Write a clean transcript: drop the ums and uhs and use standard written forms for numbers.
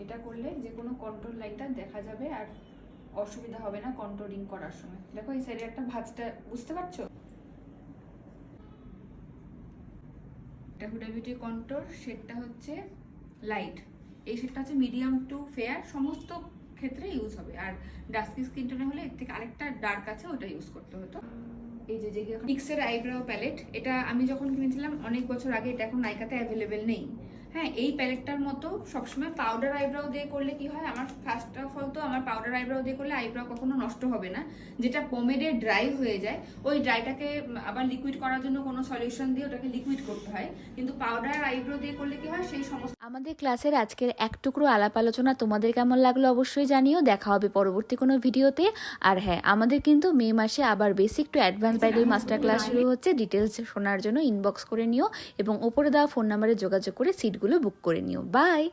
এটা করলে যে কোনো কন্ট্রোল লাইনটা দেখা যাবে আর অসুবিধা হবে না কন্ট্রোলিং করার সময়। দেখো এই সাইডে একটা ভাঁজটা বুঝতে পারছো? এটা হুডা বিউটি কন্ট্রোল, শেডটা হচ্ছে লাইট, এই শেডটা হচ্ছে মিডিয়াম টু ফেয়ার, সমস্ত ক্ষেত্রে ইউজ হবে। আর ডাস্কি স্কিন টোনে হলে এর থেকে আরেকটা ডার্ক আছে, ওটা ইউজ করতে হতো। এই যে নিক্সের আইব্রো প্যালেট, এটা আমি যখন কিনেছিলাম অনেক বছর আগে, এটা এখন নাইকাতে অ্যাভেলেবেল নেই। হ্যাঁ, এই প্যালেটটার মতো সবসময় পাউডার আইব্রাও দিয়ে করলে কি হয়, আমার ফার্স্ট অফ অল তো আমার পাউডার আইব্রাও দিয়ে করলে আইব্রাও কখনো নষ্ট হবে না। যেটা পমেডে ড্রাই হয়ে যায়, ওই ড্রাইটাকে আবার লিকুইড করার জন্য কোনো সলিউশন দিয়ে ওটাকে লিকুইড করতে হয়। কিন্তু পাউডার আইব্রো দিয়ে করলে কি হয়, সেই সমস্ত। আমাদের ক্লাসের আজকের এক টুকরো আলাপ আলোচনা তোমাদের কেমন লাগলো অবশ্যই জানিও। দেখা হবে পরবর্তী কোনো ভিডিওতে। আর হ্যাঁ, আমাদের কিন্তু মে মাসে আবার basic to advance bridal master class শুরু হচ্ছে। ডিটেলস শোনার জন্য ইনবক্স করে নিও এবং ওপরে দেওয়া ফোন নাম্বারে যোগাযোগ করে সিটগুলো বুক করে নিও। বাই।